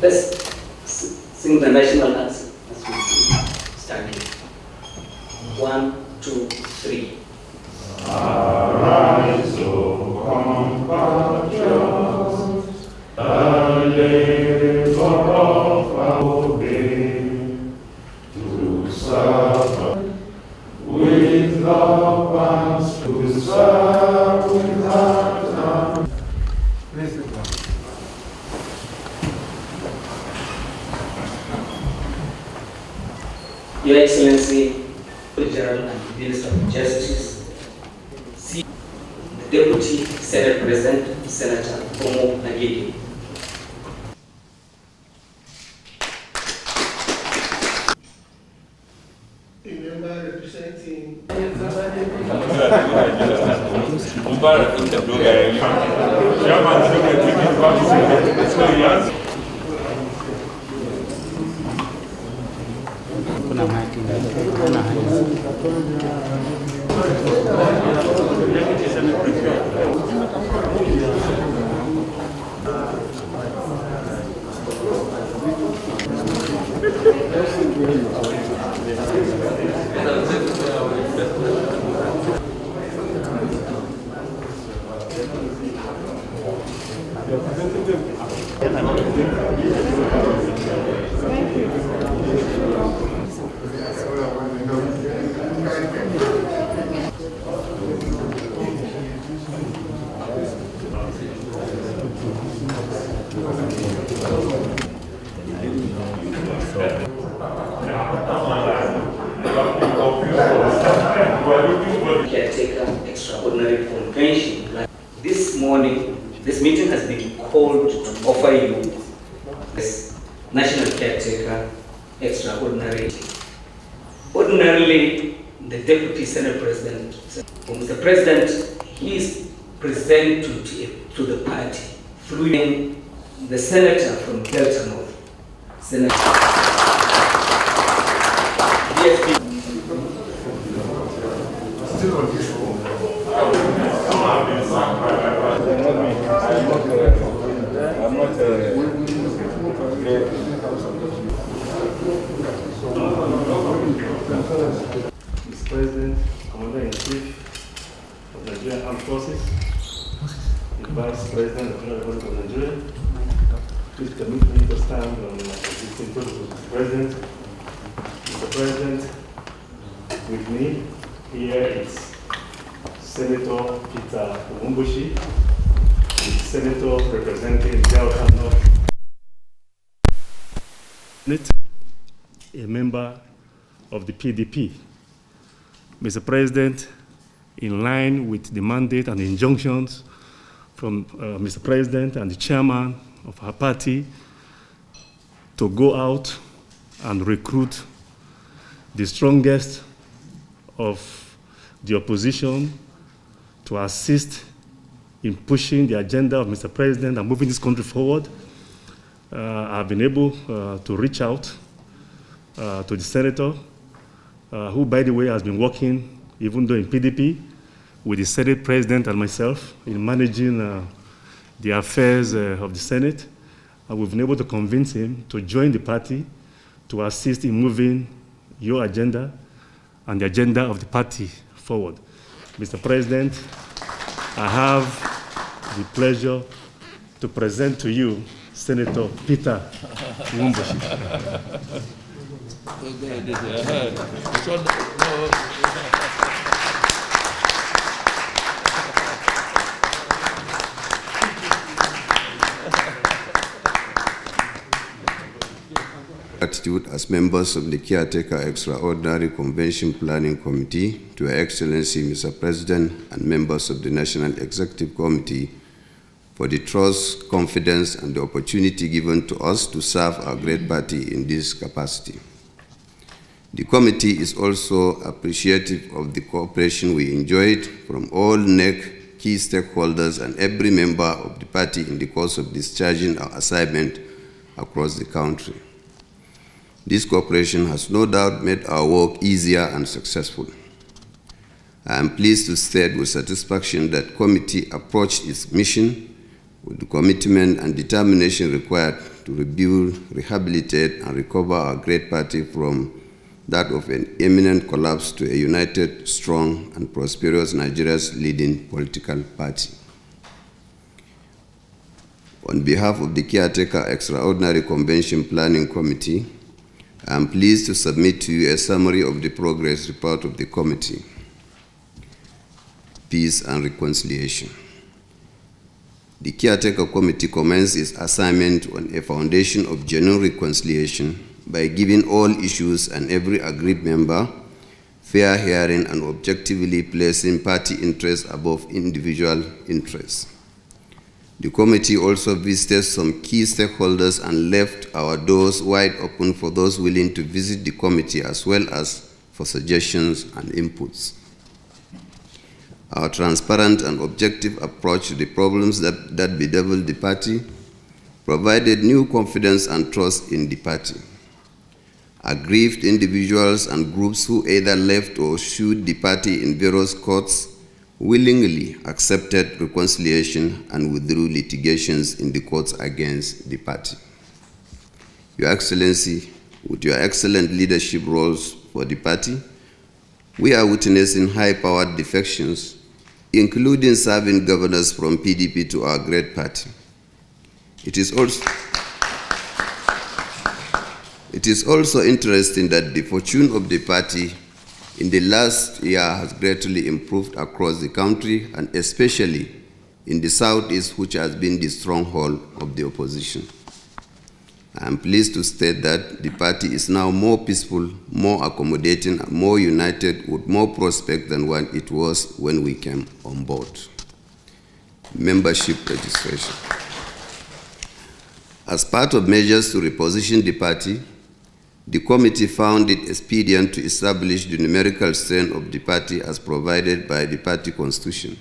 Let's sing the national anthem as we start. 1, 2, 3. Arise, O compatriots, the labor of our day, to serve with love and to serve with heart and Your Excellency, General and Minister of Justice, the Deputy Senate President, Senator Omo Nagidi. A member representing Caretaker Extraordinary Convention. This morning, this meeting has been called to offer you this National Caretaker Extraordinary. Ordinarily, the Deputy Senate President, Mr. President, he is presented to the party through the Senator from Delta North, Senator DSP. Mr. President, Commander-in-Chief of the Nigerian Armed Forces, the Vice President of the Federal Republic of Nigeria, please permit me to stand on the existing protocols. Mr. President, with me here is Senator Peter Umbushi, the Senator representing Delta North, a member of the PDP. Mr. President, in line with the mandate and the injunctions from Mr. President and the chairman of our party to go out and recruit the strongest of the opposition to assist in pushing the agenda of Mr. President and moving this country forward, I've been able to reach out to the senator, who, by the way, has been working, even though in PDP, with the Senate President and myself in managing the affairs of the Senate. And we've been able to convince him to join the party to assist in moving your agenda and the agenda of the party forward. Mr. President, I have the pleasure to present to you Senator Peter Umbushi. Gratitude as members of the Caretaker Extraordinary Convention Planning Committee to Your Excellency, Mr. President, and members of the National Executive Committee for the trust, confidence, and the opportunity given to us to serve our great party in this capacity. The committee is also appreciative of the cooperation we enjoyed from all NEC key stakeholders and every member of the party in the course of discharging our assignment across the country. This cooperation has no doubt made our work easier and successful. I am pleased to state with satisfaction that the committee approached its mission with the commitment and determination required to rebuild, rehabilitate, and recover our great party from that of an imminent collapse to a united, strong, and prosperous Nigeria's leading political party. On behalf of the Caretaker Extraordinary Convention Planning Committee, I am pleased to submit to you a summary of the progress report of the committee. Peace and reconciliation. The Caretaker Committee commenced its assignment on a foundation of genuine reconciliation by giving all issues and every agreed member fair hearing and objectively placing party interests above individual interests. The committee also visited some key stakeholders and left our doors wide open for those willing to visit the committee as well as for suggestions and inputs. Our transparent and objective approach to the problems that bedevil the party provided new confidence and trust in the party. Aggrieved individuals and groups who either left or sued the party in various courts willingly accepted reconciliation and withdrew litigations in the courts against the party. Your Excellency, with your excellent leadership roles for the party, we are witnessing high-powered defections, including serving governors from PDP to our great party. It is also interesting that the fortune of the party in the last year has greatly improved across the country and especially in the Southeast, which has been the stronghold of the opposition. I am pleased to state that the party is now more peaceful, more accommodating, and more united with more prospect than what it was when we came on board. Membership registration. As part of measures to reposition the party, the committee found it expedient to establish the numerical strength of the party as provided by the party constitution.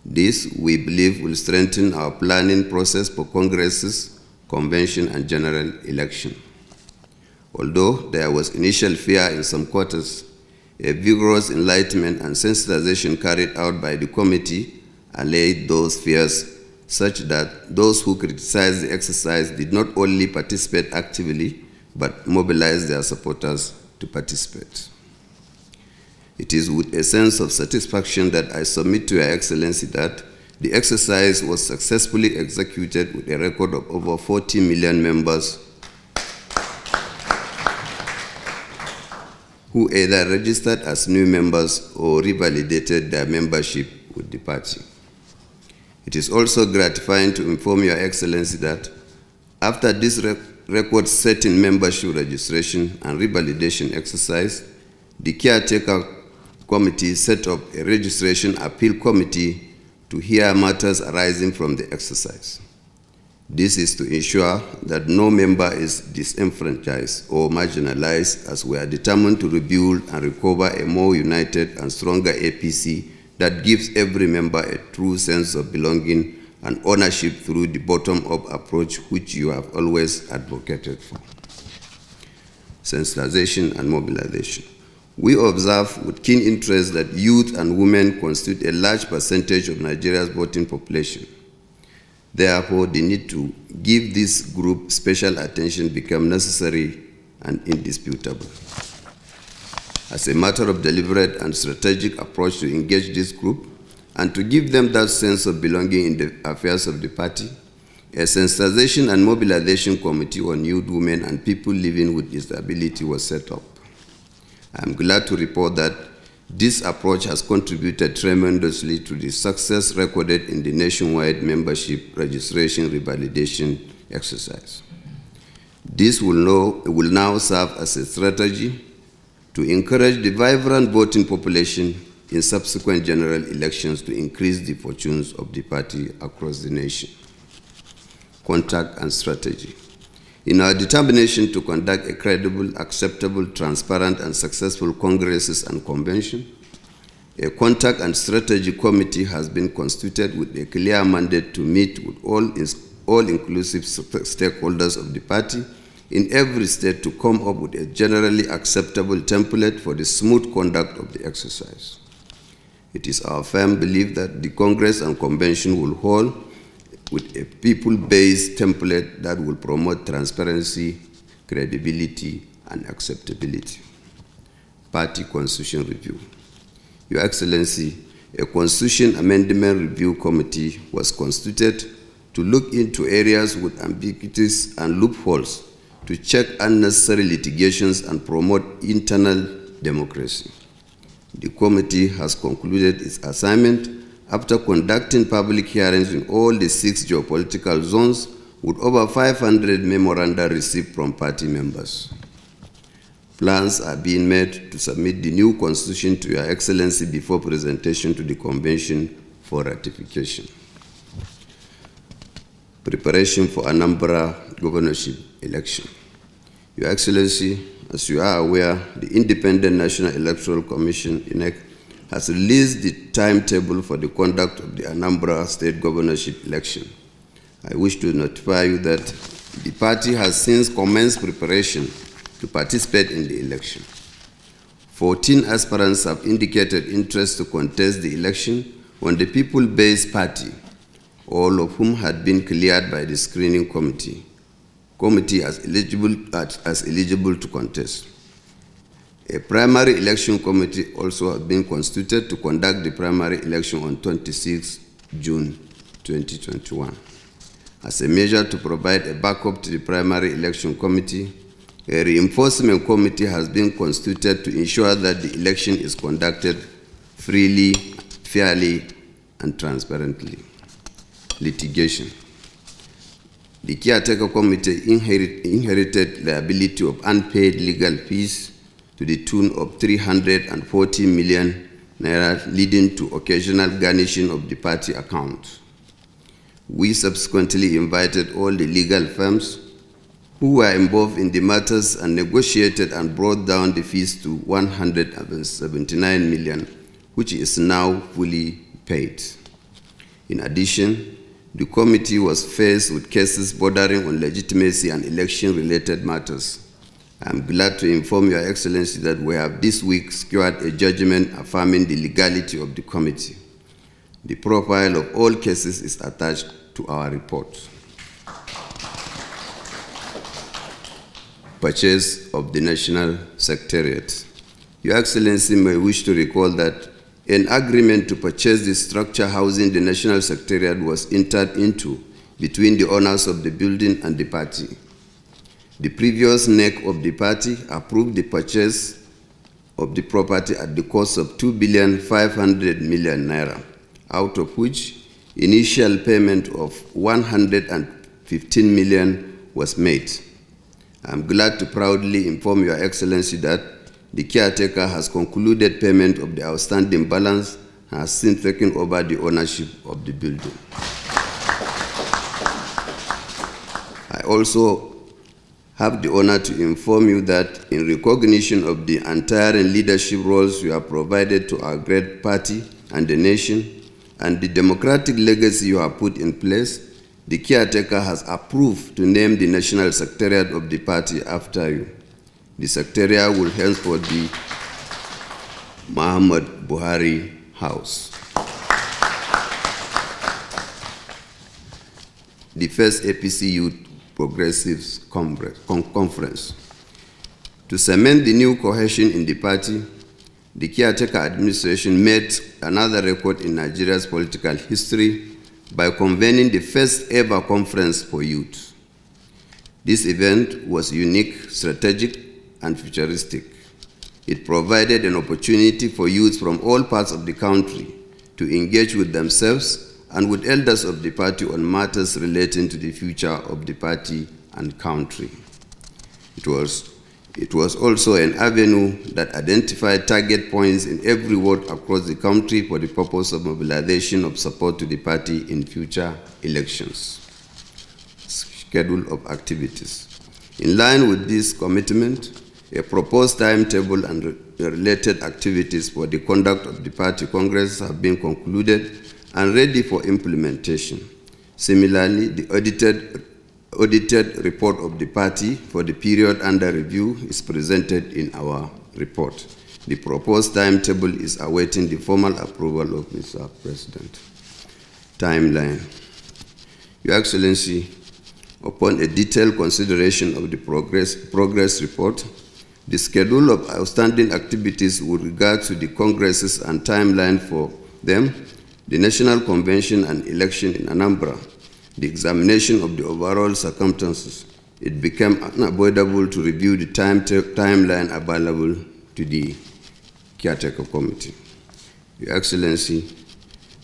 This, we believe, will strengthen our planning process for congresses, convention, and general election. Although there was initial fear in some quarters, a vigorous enlightenment and sensitization carried out by the committee allayed those fears, such that those who criticized the exercise did not only participate actively, but mobilize their supporters to participate. It is with a sense of satisfaction that I submit to Your Excellency that the exercise was successfully executed with a record of over 40 million members who either registered as new members or revalidated their membership with the party. It is also gratifying to inform Your Excellency that after this record-setting membership registration and revalidation exercise, the Caretaker Committee set up a registration appeal committee to hear matters arising from the exercise. This is to ensure that no member is disenfranchised or marginalized, as we are determined to rebuild and recover a more united and stronger APC that gives every member a true sense of belonging and ownership through the bottom-up approach which you have always advocated for. Sensitization and mobilization. We observe with keen interest that youth and women constitute a large percentage of Nigeria's voting population. Therefore, the need to give this group special attention becomes necessary and indisputable. As a matter of deliberate and strategic approach to engage this group, and to give them that sense of belonging in the affairs of the party, a sensitization and mobilization committee on youth, women, and people living with disability was set up. I am glad to report that this approach has contributed tremendously to the success recorded in the nationwide membership registration revalidation exercise. This will now serve as a strategy to encourage the vibrant voting population in subsequent general elections to increase the fortunes of the party across the nation. Contact and strategy. In our determination to conduct a credible, acceptable, transparent, and successful congresses and convention, a contact and strategy committee has been constituted with a clear mandate to meet with all inclusive stakeholders of the party in every state to come up with a generally acceptable template for the smooth conduct of the exercise. It is our firm belief that the Congress and Convention will hold with a people-based template that will promote transparency, credibility, and acceptability. Party Constitution Review. Your Excellency, a Constitution Amendment Review Committee was constituted to look into areas with ambiguities and loopholes to check unnecessary litigations and promote internal democracy. The committee has concluded its assignment after conducting public hearings in all the 6 geopolitical zones with over 500 memoranda received from party members. Plans are being made to submit the new constitution to Your Excellency before presentation to the Convention for ratification. Preparation for Anambra governorship election. Your Excellency, as you are aware, the Independent National Electoral Commission, INEC, has released the timetable for the conduct of the Anambra State governorship election. I wish to notify you that the party has since commenced preparation to participate in the election. 14 aspirants have indicated interest to contest the election on the people-based party, all of whom had been cleared by the screening committee as eligible to contest. A primary election committee also has been constituted to conduct the primary election on 26 June 2021. As a measure to provide a backup to the primary election committee, a reinforcement committee has been constituted to ensure that the election is conducted freely, fairly, and transparently. Litigation. The Caretaker Committee inherited liability of unpaid legal fees to the tune of 340 million naira, leading to occasional garnishing of the party account. We subsequently invited all the legal firms who were involved in the matters and negotiated and brought down the fees to 179 million, which is now fully paid. In addition, the committee was faced with cases bordering on legitimacy and election-related matters. I am glad to inform Your Excellency that we have this week secured a judgment affirming the legality of the committee. The profile of all cases is attached to our report. Purchase of the National Secretariat. Your Excellency may wish to recall that an agreement to purchase the structure housing the National Secretariat was entered into between the owners of the building and the party. The previous NEC of the party approved the purchase of the property at the cost of 2,500 million naira, out of which initial payment of 115 million was made. I am glad to proudly inform Your Excellency that the caretaker has concluded payment of the outstanding balance and has since taken over the ownership of the building. I also have the honor to inform you that in recognition of the untiring leadership roles you have provided to our great party and the nation, and the democratic legacy you have put in place, the caretaker has approved to name the National Secretariat of the party after you. The Secretariat will henceforth be Muhammadu Buhari House. The first APC Youth Progressives Conference. To cement the new cohesion in the party, the caretaker administration made another record in Nigeria's political history by convening the first ever conference for youth. This event was unique, strategic, and futuristic. It provided an opportunity for youth from all parts of the country to engage with themselves and with elders of the party on matters relating to the future of the party and country. It was also an avenue that identified target points in every ward across the country for the purpose of mobilization of support to the party in future elections. Schedule of activities. In line with this commitment, a proposed timetable and related activities for the conduct of the party congress have been concluded and ready for implementation. Similarly, the audited report of the party for the period under review is presented in our report. The proposed timetable is awaiting the formal approval of Mr. President. Timeline. Your Excellency, upon a detailed consideration of the progress report, the schedule of outstanding activities with regard to the congresses and timeline for them, the National Convention and election in Anambra, the examination of the overall circumstances, it became unavoidable to review the timeline available to the Caretaker Committee. Your Excellency,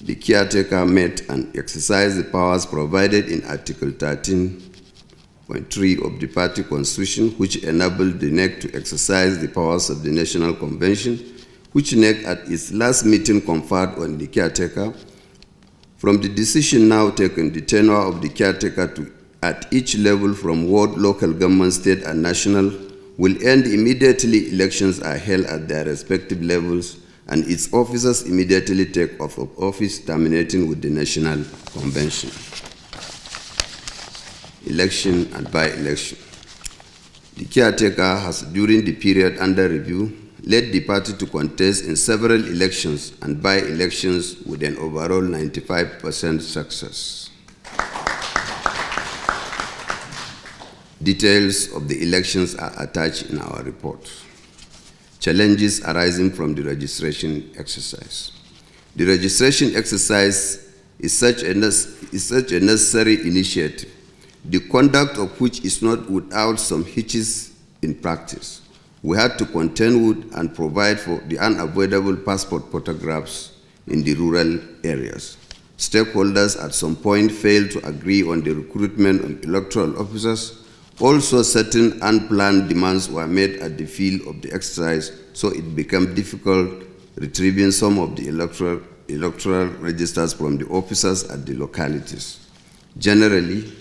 the Caretaker met and exercised the powers provided in Article 13.3 of the party constitution, which enabled the NEC to exercise the powers of the National Convention, which NEC at its last meeting conferred on the Caretaker. From the decision now taken, the tenure of the Caretaker at each level from ward, local government, state, and national will end immediately elections are held at their respective levels, and its officers immediately take off of office, terminating with the National Convention. Election and by-election. The Caretaker has, during the period under review, led the party to contest in several elections and by-elections with an overall 95% success. Details of the elections are attached in our report. Challenges arising from the registration exercise. The registration exercise is such a necessary initiative, the conduct of which is not without some hitches in practice. We had to contend with and provide for the unavoidable passport photographs in the rural areas. Stakeholders at some point failed to agree on the recruitment of electoral officers. Also, certain unplanned demands were made at the field of the exercise, so it became difficult retrieving some of the electoral registers from the officers at the localities. Generally,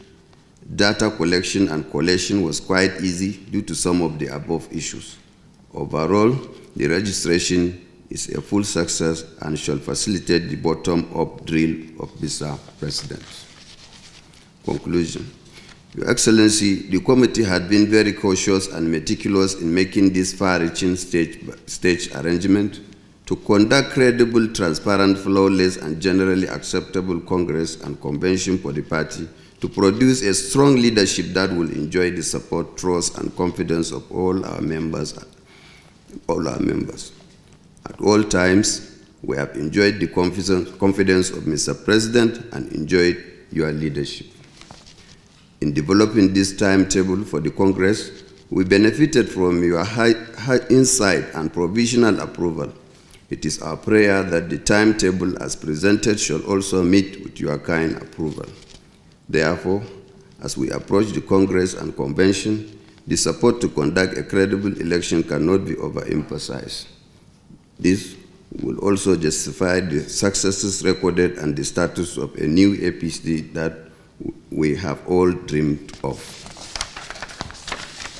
data collection and collation was quite easy due to some of the above issues. Overall, the registration is a full success and shall facilitate the bottom-up drill of Mr. President. Conclusion. Your Excellency, the committee had been very cautious and meticulous in making this far-reaching stage arrangement to conduct credible, transparent, flawless, and generally acceptable Congress and convention for the party, to produce a strong leadership that will enjoy the support, trust, and confidence of all our members. At all times, we have enjoyed the confidence of Mr. President and enjoyed your leadership. In developing this timetable for the Congress, we benefited from your high insight and provisional approval. It is our prayer that the timetable as presented shall also meet with your kind approval. Therefore, as we approach the Congress and Convention, the support to conduct a credible election cannot be overemphasized. This will also justify the successes recorded and the status of a new APC that we have all dreamed of.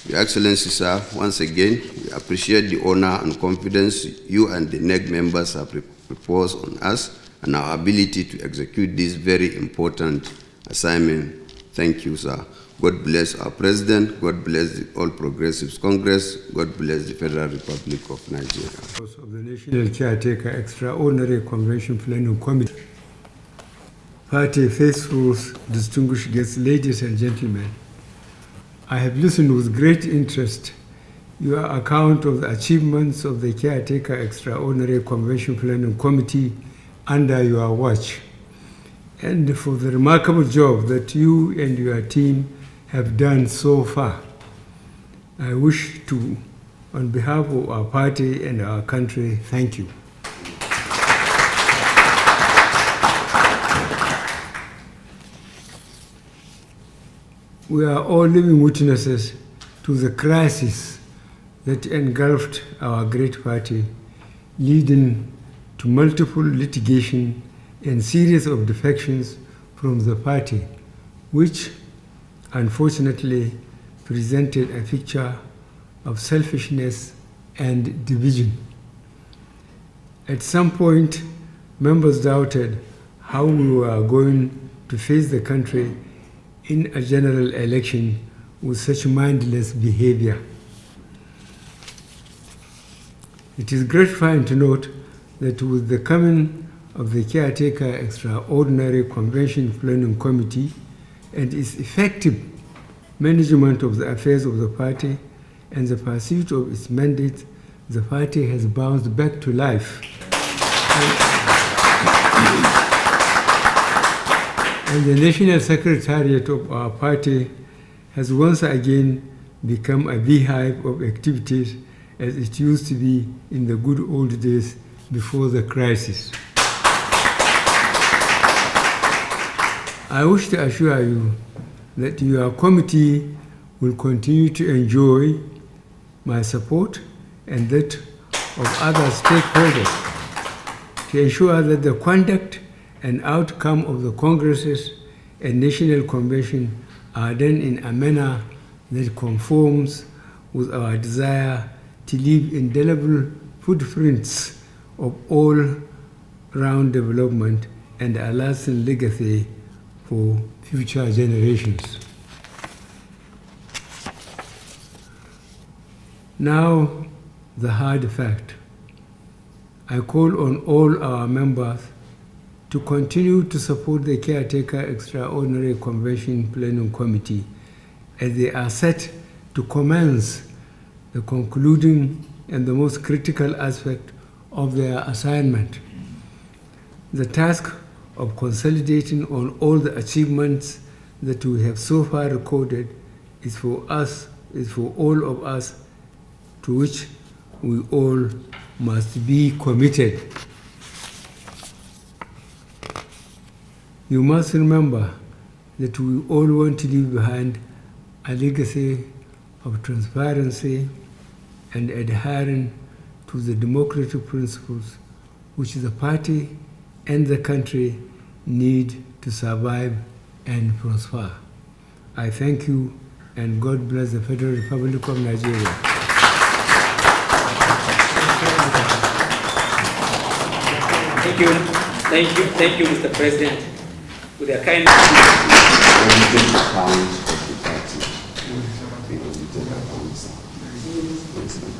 Your Excellency, sir, once again, we appreciate the honor and confidence you and the NEC members have reposed on us and our ability to execute this very important assignment. Thank you, sir. God bless our President. God bless the All Progressives Congress. God bless the Federal Republic of Nigeria. Of the National Caretaker Extraordinary Convention Plenum Committee. Party faithfuls, distinguished guests, ladies and gentlemen, I have listened with great interest your account of the achievements of the Caretaker Extraordinary Convention Plenum Committee under your watch, and for the remarkable job that you and your team have done so far. I wish to, on behalf of our party and our country, thank you. We are all living witnesses to the crisis that engulfed our great party, leading to multiple litigation and series of defections from the party, which unfortunately presented a picture of selfishness and division. At some point, members doubted how we were going to face the country in a general election with such mindless behavior. It is gratifying to note that with the coming of the Caretaker Extraordinary Convention Plenum Committee, and its effective management of the affairs of the party and the pursuit of its mandate, the party has bounced back to life. And the National Secretariat of our party has once again become a beehive of activities as it used to be in the good old days before the crisis. I wish to assure you that your committee will continue to enjoy my support and that of other stakeholders to ensure that the conduct and outcome of the congresses and national convention are done in a manner that conforms with our desire to leave indelible footprints of all-round development and a lasting legacy for future generations. Now, the hard fact. I call on all our members to continue to support the Caretaker Extraordinary Convention Planning Committee as they are set to commence the concluding and the most critical aspect of their assignment. The task of consolidating on all the achievements that we have so far recorded is for all of us, to which we all must be committed. You must remember that we all want to leave behind a legacy of transparency and adhering to the democratic principles which the party and the country need to survive and prosper. I thank you, and God bless the Federal Republic of Nigeria. Thank you, Mr. President. With a kind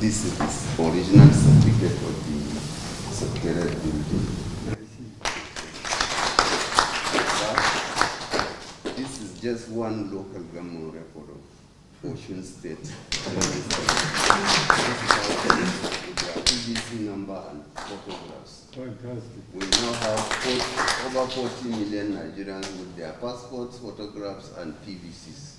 This is the original certificate of the Secretariat building. This is just one local government record of Ocean State. With their APC number and photographs. Fantastic. We now have over 40 million Nigerians with their passports, photographs, and PVCs.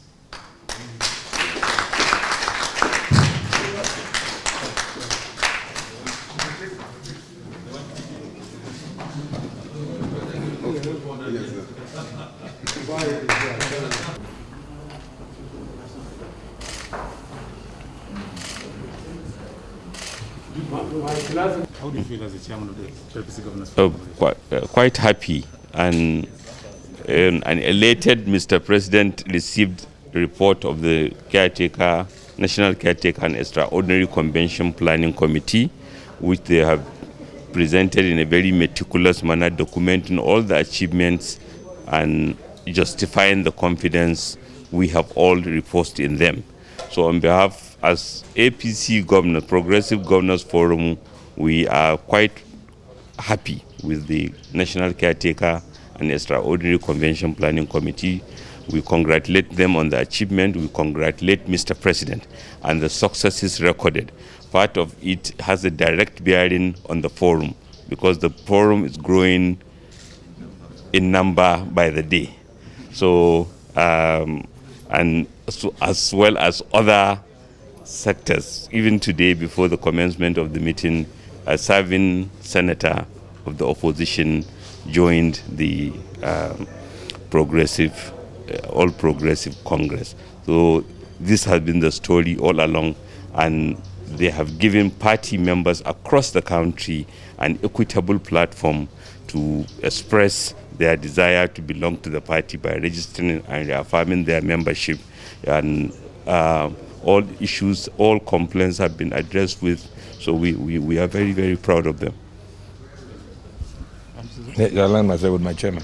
How do you feel as the chairman of the APC Governors Forum? Quite happy and elated. Mr. President received a report of the Caretaker, National Caretaker and Extraordinary Convention Planning Committee, which they have presented in a very meticulous manner, documenting all the achievements and justifying the confidence we have all reposed in them. So on behalf, as APC Governors, Progressive Governors Forum, we are quite happy with the National Caretaker and Extraordinary Convention Planning Committee. We congratulate them on the achievement. We congratulate Mr. President and the successes recorded. Part of it has a direct bearing on the forum because the forum is growing in number by the day. So, and so, as well as other sectors. Even today, before the commencement of the meeting, a serving senator of the opposition joined the All Progressive Congress. So this has been the story all along, and they have given party members across the country an equitable platform to express their desire to belong to the party by registering and reaffirming their membership. And all issues, all complaints have been addressed with, so we are very, very proud of them. I align myself with my chairman.